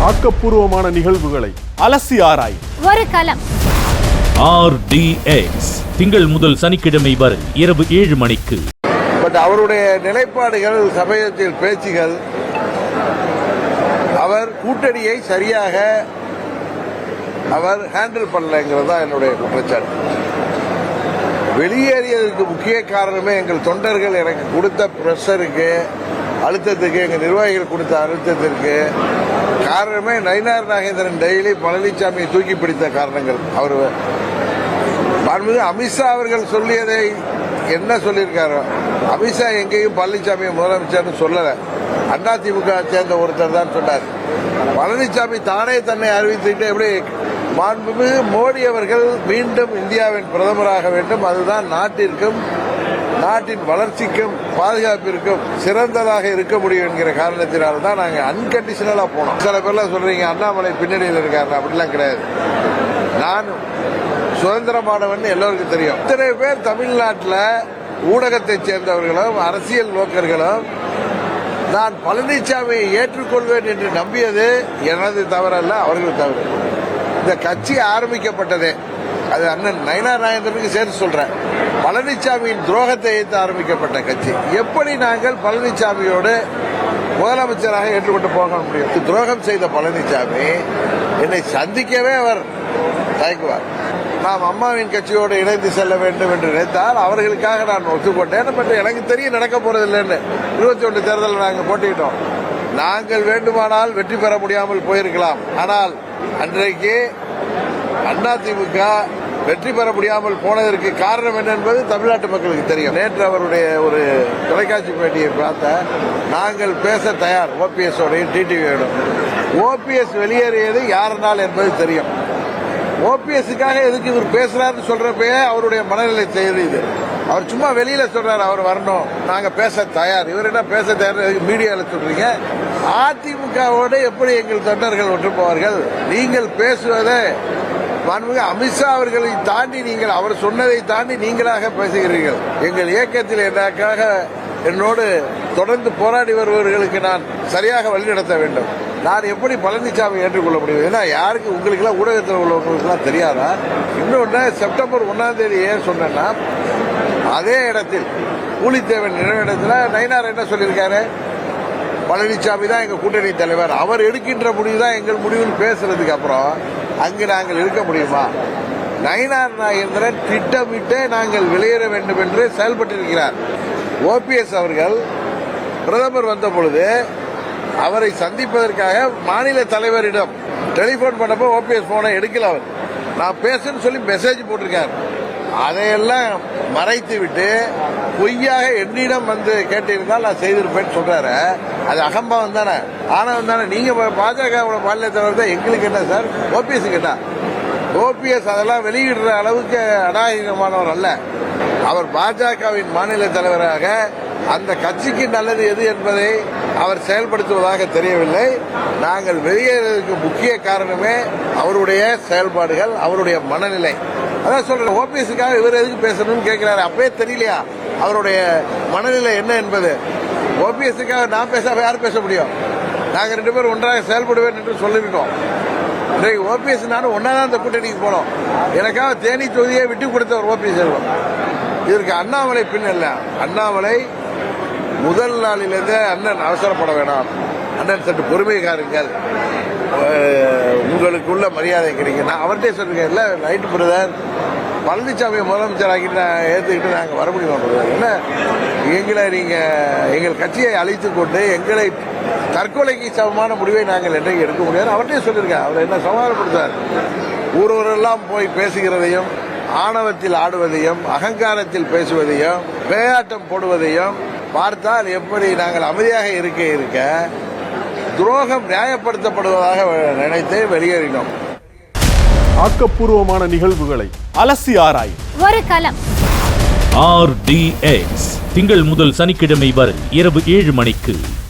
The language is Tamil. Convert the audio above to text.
ஆக்கப்பூர்வமான நிகழ்வுகளை அலசி ஆராய் ஒரு களம். RDX திங்கள் முதல் சனிக்கிழமை வரை இரவு 7 மணிக்கு. பட் அவருடைய நிலைப்பாடுகள், சமயத்தில் பேச்சுகள், அவர் கூட்டணியை சரியாக அவர் ஹேண்டில் பண்ணலைங்கிறது தான் என்னுடைய குற்றச்சாட்டு. வெளியேறியதற்கு முக்கிய காரணமே எங்கள் தொண்டர்கள் எனக்கு கொடுத்த பிரஷருக்கு, அழுத்தத்துக்கு, எங்கள் நிர்வாகிகள் கொடுத்த அழுத்தத்திற்கு காரணமே நயினார் நாகேந்திரன் டெய்லி பழனிசாமியை தூக்கி பிடித்த காரணங்கள். அவர் அமித்ஷா அவர்கள் சொல்லியதை என்ன சொல்லியிருக்காரோ, அமித்ஷா எங்கேயும் பழனிசாமியை முதலமைச்சர்னு சொல்லலை. அதிமுக சேர்ந்த ஒருத்தர் தான் சொன்னார். பழனிசாமி தானே தன்னை அறிவித்துக்கிட்டு எப்படி மாண்புமிகு மோடி அவர்கள் மீண்டும் இந்தியாவின் பிரதமராக வேண்டும், அதுதான் நாட்டிற்கும் நாட்டின் வளர்ச்சிக்கும் பாதுகாப்பிற்கும் சிறந்ததாக இருக்க முடியும் என்கிற காரணத்தினால்தான் நாங்கள் அன்கண்டிஷனலா போனோம். சில பேர்லாம் சொல்றீங்க அண்ணாமலை பின்னணியில் இருக்காரு, அப்படிலாம் கிடையாது. நான் சுதந்திரமானவன் எல்லோருக்கும் தெரியும். இத்தனை பேர் தமிழ்நாட்டில் ஊடகத்தை சேர்ந்தவர்களும் அரசியல் நோக்கர்களும் நான் பழனிசாமியை ஏற்றுக்கொள்வேன் என்று நம்பியது எனது தவறல்ல, அவர்கள் தவறு. இந்த கட்சி ஆரம்பிக்கப்பட்டதே அது அண்ணன் நயினார் நாகேந்திரனுக்கு சேர்த்து சொல்றேன். பழனிசாமியின் துரோகத்தை ஏற்று ஆரம்பிக்கப்பட்ட கட்சி. எப்படி நாங்கள் பழனிசாமியோடு முதலமைச்சராக ஏற்றுக்கொண்டு போக முடியும்? துரோகம் செய்த பழனிசாமி என்னை சந்திக்கவே அவர் தயங்குவார். நாம் அம்மாவின் கட்சியோடு இணைந்து செல்ல வேண்டும் என்று நினைத்தால் அவர்களுக்காக நான் ஒத்துக்கொண்டேன். பட் எனக்கு தெரியும் நடக்க போறதில்லைன்னு. 21 தேர்தலில் நாங்கள் போட்டியிட்டோம். நாங்கள் வேண்டுமானால் வெற்றி பெற முடியாமல் போயிருக்கலாம். ஆனால் அன்றைக்கு அதிமுக வெற்றி பெற முடியாமல் போனதற்கு காரணம் என்ன என்பது தமிழ்நாட்டு மக்களுக்கு தெரியும். நேற்று அவருடைய ஒரு தொலைக்காட்சி பேட்டியை பார்த்த நாங்கள் பேச தயார் OPS ஓடையும் டிடிவியோடும். OPS வெளியேறியது யாருனால் என்பது தெரியும். OPSக்காக எதுக்கு இவர் பேசுறாருன்னு சொல்றப்பே அவருடைய மனநிலை தெரியுது. அவர் சும்மா வெளியில சொல்றாரு அவர் வரணும், நாங்க பேச தயார். இவர் என்ன பேச தயார் மீடியாவில் சொல்றீங்க? அதிமுகவோடு எப்படி எங்கள் தொண்டர்கள் ஒன்று போவார்கள்? நீங்கள் பேசுவதை அமித்ஷா அவர்களை தாண்டி நீங்கள் அவர் சொன்னதை தாண்டி நீங்களாக பேசுகிறீர்கள். எங்கள் இயக்கத்தில் எனக்காக என்னோடு தொடர்ந்து போராடி வருபவர்களுக்கு நான் சரியாக வழிநடத்த வேண்டும். நான் எப்படி பழனிசாமி ஏற்றுக்கொள்ள முடியும்? ஏன்னா யாருக்கு உங்களுக்கெல்லாம் ஊடகத்தில் உள்ளவங்களுக்குலாம் தெரியாதா? இன்னொன்று செப்டம்பர் 1ஆம் தேதி ஏன் சொன்னா, அதே இடத்தில் கூலித்தேவன் நினைவிடத்தில் நயினார் என்ன சொல்லியிருக்காரு? பழனிசாமி தான் எங்க கூட்டணி தலைவர், அவர் எடுக்கின்ற முடிவு தான் எங்கள் முடிவுன்னு பேசுறதுக்கு அப்புறம் அங்கு நாங்கள் இருக்க முடியுமா? நயினார் நாகேந்திரன் திட்டமிட்டே நாங்கள் வெளியேற வேண்டும் என்று செயல்பட்டிருக்கிறார். OPS அவர்கள் பிரதமர் வந்த பொழுது அவரை சந்திப்பதற்காக மாநில தலைவரிடம் டெலிபோன் பண்ணப்போ OPS போனை எடுக்கல. அவர் நான் பேசுன்னு சொல்லி மெசேஜ் போட்டிருக்கார். அதையெல்லாம் மறைத்து விட்டு பொய்யாக என்னிடம் வந்து கேட்டிருந்தால் நான் செய்திருப்பேன்னு சொல்றாரு. அது அகம்பாவம் தானே, ஆனவம் தானே. நீங்க பாஜக மாநில தலைவர் தான், எங்களுக்கு என்ன சார்? OPS கேட்டா OPS அதெல்லாம் வெளியிடுற அளவுக்கு அநாகரிகமானவர் அல்ல. அவர் பாஜகவின் மாநில தலைவராக அந்த கட்சிக்கு நல்லது எது என்பதை அவர் செயல்படுத்துவதாக தெரியவில்லை. நாங்கள் வெளியேறதுக்கு முக்கிய காரணமே அவருடைய செயல்பாடுகள், அவருடைய மனநிலை. அதான் சொல்றேன், OPSக்காக இவர் எதுக்கு பேசணும்னு கேட்கிறாரு. அப்பவே தெரியலையா அவருடைய மனநிலை என்ன என்பது? OPSக்காக நான் பேசாம யார் பேச முடியும்? நாங்க 2 பேரும் ஒன்றாக செயல்படுவேன் என்று சொல்லியிருக்கோம். இன்றைக்கு OPS நானும் ஒன்னாதான் அந்த கூட்டணிக்கு போனோம். எனக்காக தேனி தொகுதியை விட்டு கொடுத்த ஒரு OPS செல்வம். இதற்கு அண்ணாமலை பின்னல்ல. அண்ணாமலை முதல் நாளிலிருந்து அண்ணன் அவசரப்பட வேணாம், அண்ணன் சற்று பொறுமை காருங்கள், உங்களுக்குள்ள மரியாதை கிடைக்கும். நான் அவர்கிட்ட சொல்றேன், இல்ல நைட்டு பிரதர் பழனிசாமியை முதலமைச்சர் ஆகிட்டு ஏற்றுக்கிட்டு நாங்கள் வர முடியுமா பிரதர்? என்ன எங்களை நீங்க எங்கள் கட்சியை அழைத்துக் கொண்டு எங்களை தற்கொலைக்கு சமமான முடிவை நாங்கள் என்றைக்கு எடுக்க முடியாது அவர்கிட்டே சொல்லியிருக்கேன். அவர் என்ன சமாதானப்படுத்தார்? ஊரெல்லாம் போய் பேசுகிறதையும், ஆணவத்தில் ஆடுவதையும், அகங்காரத்தில் பேசுவதையும், விளையாட்டம் போடுவதையும் பார்த்தால் எப்படி நாங்கள் அமைதியாக இருக்க துரோகம் நியாயப்படுத்தப்படுவதாக நினைத்து வெளியேறினோம். ஆக்கப்பூர்வமான நிகழ்வுகளை அலசி ஆராய் ஒரு களம். RDX திங்கள் முதல் சனிக்கிழமை வரை இரவு 7 மணிக்கு.